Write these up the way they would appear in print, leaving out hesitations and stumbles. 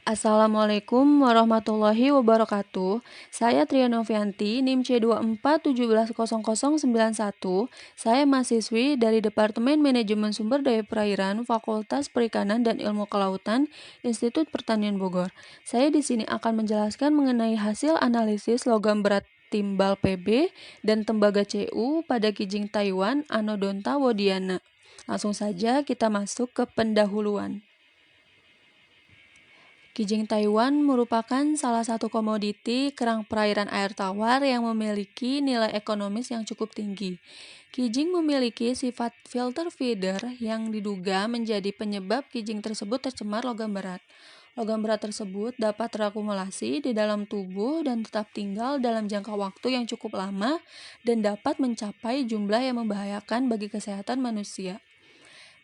Assalamualaikum warahmatullahi wabarakatuh. Saya Trianovianti, NIM C24170091. Saya mahasiswi dari Departemen Manajemen Sumber Daya Perairan, Fakultas Perikanan dan Ilmu Kelautan, Institut Pertanian Bogor. Saya di sini akan menjelaskan mengenai hasil analisis logam berat timbal PB dan tembaga CU pada Kijing Taiwan Anodonta wodiana. Langsung saja kita masuk ke pendahuluan. Kijing Taiwan merupakan salah satu komoditi kerang perairan air tawar yang memiliki nilai ekonomis yang cukup tinggi. Kijing memiliki sifat filter feeder yang diduga menjadi penyebab kijing tersebut tercemar logam berat. Logam berat tersebut dapat terakumulasi di dalam tubuh dan tetap tinggal dalam jangka waktu yang cukup lama dan dapat mencapai jumlah yang membahayakan bagi kesehatan manusia.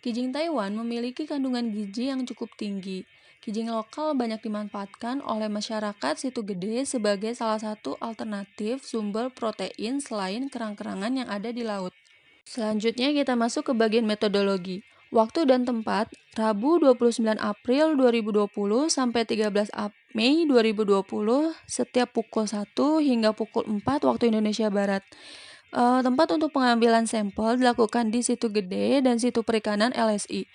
Kijing Taiwan memiliki kandungan gizi yang cukup tinggi. Kijing lokal banyak dimanfaatkan oleh masyarakat Situ Gede sebagai salah satu alternatif sumber protein selain kerang-kerangan yang ada di laut. Selanjutnya kita masuk ke bagian metodologi. Waktu dan tempat, Rabu 29 April 2020 sampai 13 Mei 2020 setiap pukul 1 hingga pukul 4 waktu Indonesia Barat. Tempat untuk pengambilan sampel dilakukan di Situ Gede dan Situ Perikanan LSI.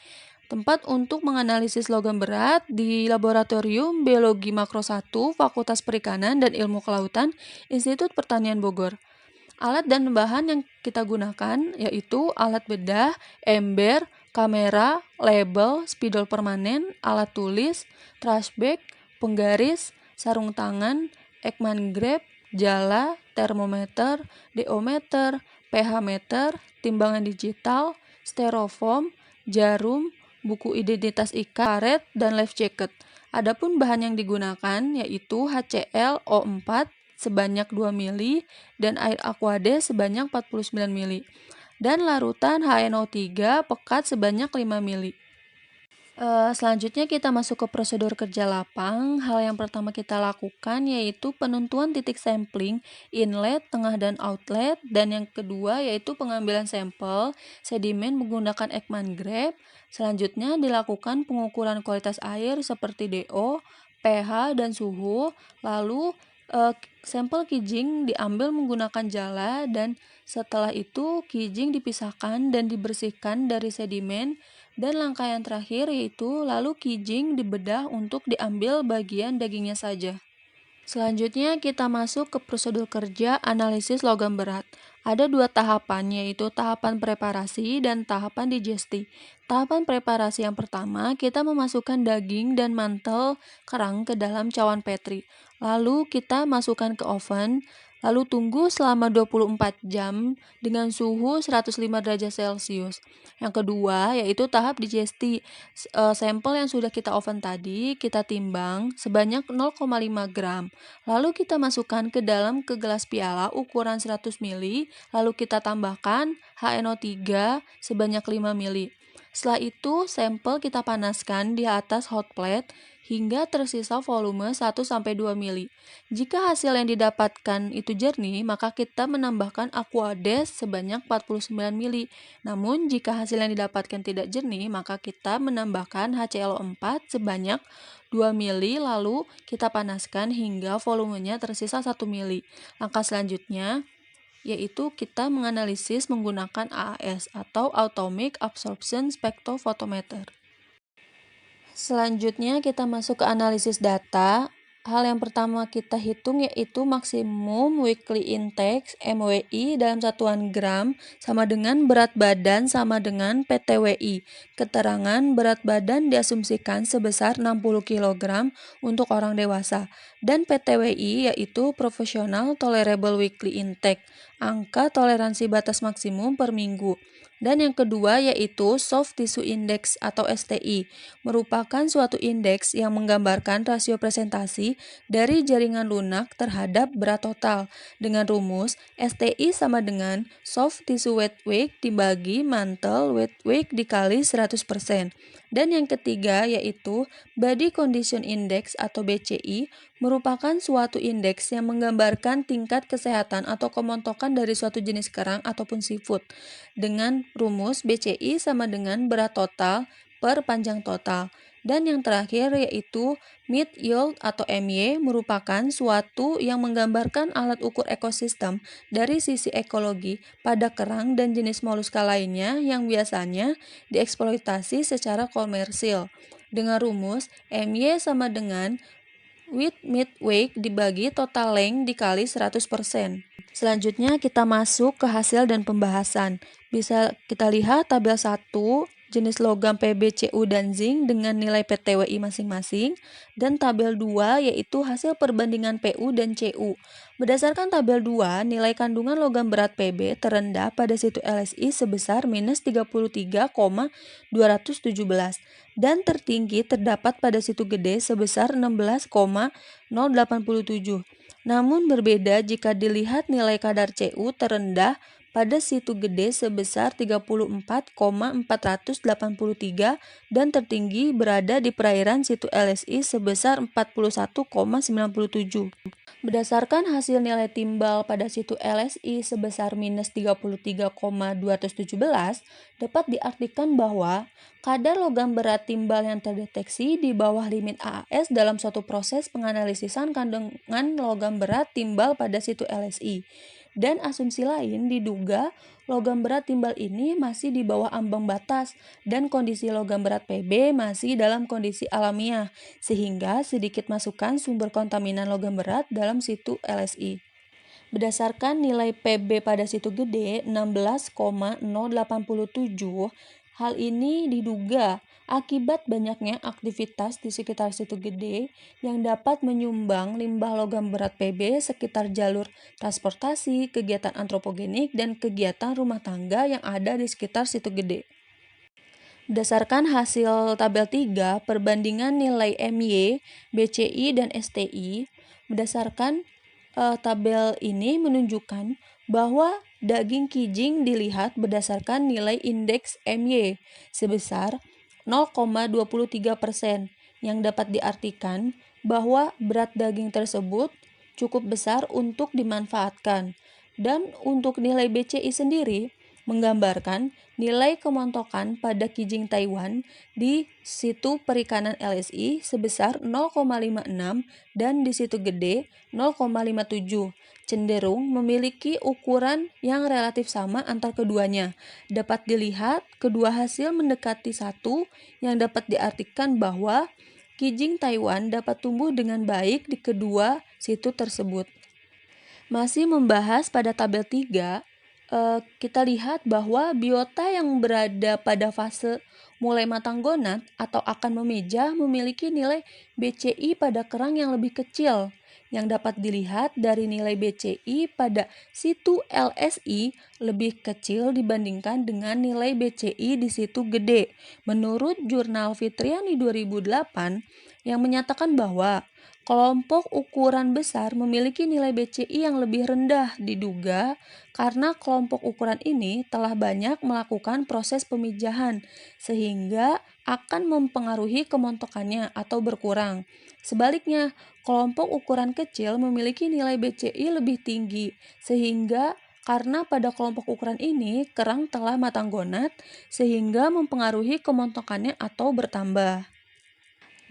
Tempat untuk menganalisis logam berat di Laboratorium Biologi Makro 1 Fakultas Perikanan dan Ilmu Kelautan Institut Pertanian Bogor. Alat dan bahan yang kita gunakan yaitu alat bedah, ember, kamera, label, spidol permanen, alat tulis, trash bag, penggaris, sarung tangan, Ekman grab, jala, termometer, deometer, pH meter, timbangan digital, styrofoam, jarum, buku identitas ikan, karet, dan life jacket. Adapun bahan yang digunakan yaitu HCl O4 sebanyak 2 mili dan air aquade sebanyak 49 mili dan larutan HNO3 pekat sebanyak 5 mili. Selanjutnya kita masuk ke prosedur kerja lapang. Hal yang pertama kita lakukan yaitu penentuan titik sampling inlet, tengah, dan outlet, dan yang kedua yaitu pengambilan sampel sedimen menggunakan Ekman grab. Selanjutnya dilakukan pengukuran kualitas air seperti DO, pH, dan suhu. Lalu sampel kijing diambil menggunakan jala dan setelah itu kijing dipisahkan dan dibersihkan dari sedimen. Dan langkah yang terakhir yaitu lalu kijing dibedah untuk diambil bagian dagingnya saja. Selanjutnya kita masuk ke prosedur kerja analisis logam berat. Ada 2 tahapan yaitu tahapan preparasi dan tahapan digesti. Tahapan preparasi yang pertama kita memasukkan daging dan mantel kerang ke dalam cawan petri. Lalu kita masukkan ke oven. Lalu tunggu selama 24 jam dengan suhu 105 derajat Celcius. Yang kedua yaitu tahap digesti. Sampel yang sudah kita oven tadi kita timbang sebanyak 0,5 gram. Lalu kita masukkan ke dalam gelas piala ukuran 100 ml. Lalu kita tambahkan HNO3 sebanyak 5 ml. Setelah itu sampel kita panaskan di atas hot plate hingga tersisa volume 1-2 mili. Jika hasil yang didapatkan itu jernih, maka kita menambahkan aquades sebanyak 49 mili. Namun, jika hasil yang didapatkan tidak jernih, maka kita menambahkan HClO4 sebanyak 2 mili, lalu kita panaskan hingga volumenya tersisa 1 mili. Langkah selanjutnya yaitu kita menganalisis menggunakan AAS atau Atomic Absorption Spectrophotometer. Selanjutnya kita masuk ke analisis data. Hal yang pertama kita hitung yaitu maksimum weekly intake MWI dalam satuan gram sama dengan berat badan sama dengan PTWI. Keterangan berat badan diasumsikan sebesar 60 kg untuk orang dewasa dan PTWI yaitu Professional Tolerable Weekly Intake, angka toleransi batas maksimum per minggu. Dan yang kedua yaitu Soft Tissue Index atau STI, merupakan suatu indeks yang menggambarkan rasio presentasi dari jaringan lunak terhadap berat total dengan rumus STI sama dengan Soft Tissue Weight Weight dibagi mantle weight weight dikali 100%. Dan yang ketiga yaitu Body Condition Index atau BCI, merupakan suatu indeks yang menggambarkan tingkat kesehatan atau kemontokan dari suatu jenis kerang ataupun seafood dengan rumus BCI sama dengan berat total per panjang total. Dan yang terakhir yaitu Meat Yield atau MY merupakan suatu yang menggambarkan alat ukur ekosistem dari sisi ekologi pada kerang dan jenis moluska lainnya yang biasanya dieksploitasi secara komersil. Dengan rumus MY sama dengan width meat weight dibagi total length dikali 100%. Selanjutnya kita masuk ke hasil dan pembahasan. Bisa kita lihat tabel 1 jenis logam Pb, Cu, dan zinc dengan nilai PTWI masing-masing, dan tabel 2 yaitu hasil perbandingan Pu dan Cu. Berdasarkan tabel 2, nilai kandungan logam berat Pb terendah pada situ LSI sebesar minus 33,217 dan tertinggi terdapat pada situ gede sebesar 16,087. Namun berbeda jika dilihat nilai kadar Cu terendah pada situ gede sebesar 34,483 dan tertinggi berada di perairan situ LSI sebesar 41,97. Berdasarkan hasil nilai timbal pada situ LSI sebesar minus 33,217, dapat diartikan bahwa kadar logam berat timbal yang terdeteksi di bawah limit AAS dalam suatu proses penganalisisan kandungan logam berat timbal pada situ LSI. Dan asumsi lain diduga logam berat timbal ini masih di bawah ambang batas dan kondisi logam berat Pb masih dalam kondisi alamiah, sehingga sedikit masukan sumber kontaminan logam berat dalam situ LSI. Berdasarkan nilai Pb pada situ gede 16,087, hal ini diduga akibat banyaknya aktivitas di sekitar situ gede yang dapat menyumbang limbah logam berat Pb sekitar jalur transportasi, kegiatan antropogenik, dan kegiatan rumah tangga yang ada di sekitar situ gede. Berdasarkan hasil tabel 3, perbandingan nilai MY, BCI, dan STI, berdasarkan tabel ini menunjukkan bahwa daging kijing dilihat berdasarkan nilai indeks MY sebesar 0,23%, yang dapat diartikan bahwa berat daging tersebut cukup besar untuk dimanfaatkan. Dan untuk nilai BCI sendiri menggambarkan nilai kemontokan pada kijing Taiwan di situ perikanan LSI sebesar 0,56 dan di situ gede 0,57, cenderung memiliki ukuran yang relatif sama antar keduanya. Dapat dilihat kedua hasil mendekati satu, yang dapat diartikan bahwa kijing Taiwan dapat tumbuh dengan baik di kedua situ tersebut. Masih membahas pada tabel 3, kita lihat bahwa biota yang berada pada fase mulai matang gonad atau akan memeja memiliki nilai BCI pada kerang yang lebih kecil, yang dapat dilihat dari nilai BCI pada situ LSI lebih kecil dibandingkan dengan nilai BCI di situ gede. Menurut jurnal Fitriani 2008 yang menyatakan bahwa kelompok ukuran besar memiliki nilai BCI yang lebih rendah, diduga karena kelompok ukuran ini telah banyak melakukan proses pemijahan sehingga akan mempengaruhi kemontokannya atau berkurang. Sebaliknya, kelompok ukuran kecil memiliki nilai BCI lebih tinggi sehingga karena pada kelompok ukuran ini kerang telah matang gonad sehingga mempengaruhi kemontokannya atau bertambah.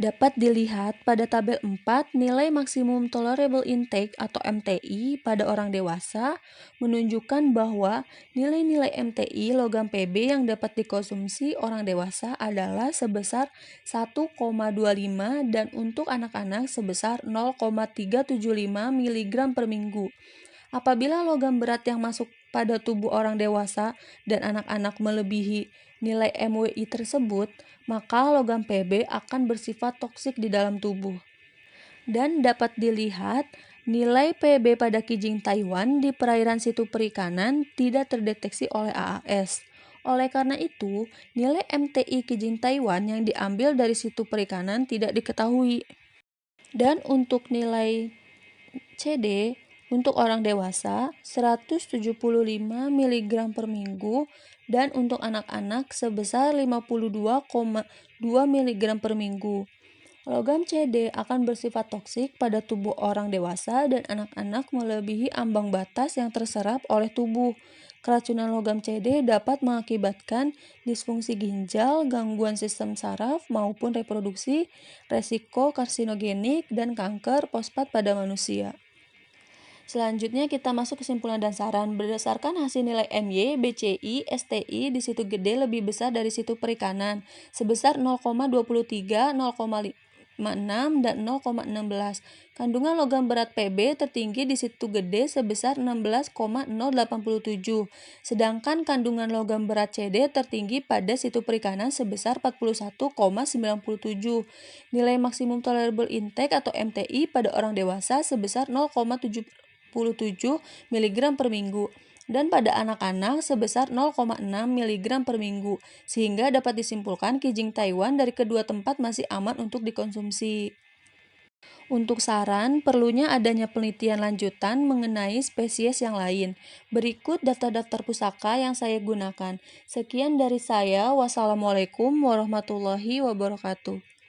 Dapat dilihat pada tabel 4, nilai maksimum tolerable intake atau MTI pada orang dewasa menunjukkan bahwa nilai-nilai MTI logam Pb yang dapat dikonsumsi orang dewasa adalah sebesar 1,25 dan untuk anak-anak sebesar 0,375 mg per minggu. Apabila logam berat yang masuk pada tubuh orang dewasa dan anak-anak melebihi nilai MWI tersebut, maka logam Pb akan bersifat toksik di dalam tubuh. Dan dapat dilihat nilai Pb pada kijing Taiwan di perairan situ perikanan tidak terdeteksi oleh AAS. Oleh karena itu, nilai MTI kijing Taiwan yang diambil dari situ perikanan tidak diketahui. Dan untuk nilai CD untuk orang dewasa 175 mg per minggu dan untuk anak-anak sebesar 52,2 mg per minggu. Logam CD akan bersifat toksik pada tubuh orang dewasa dan anak-anak melebihi ambang batas yang terserap oleh tubuh. Keracunan logam CD dapat mengakibatkan disfungsi ginjal, gangguan sistem saraf maupun reproduksi, resiko karsinogenik, dan kanker prostat pada manusia. Selanjutnya kita masuk kesimpulan dan saran. Berdasarkan hasil nilai MY, BCI, STI di situ gede lebih besar dari situ perikanan sebesar 0,23, 0,56, dan 0,16. Kandungan logam berat PB tertinggi di situ gede sebesar 16,087. Sedangkan kandungan logam berat CD tertinggi pada situ perikanan sebesar 41,97. Nilai maksimum tolerable intake atau MTI pada orang dewasa sebesar 0,77 mg per minggu dan pada anak-anak sebesar 0,6 mg per minggu, sehingga dapat disimpulkan kijing Taiwan dari kedua tempat masih aman untuk dikonsumsi. Untuk saran, perlunya adanya penelitian lanjutan mengenai spesies yang lain. Berikut daftar-daftar pusaka yang saya gunakan. Sekian dari saya. Wassalamualaikum warahmatullahi wabarakatuh.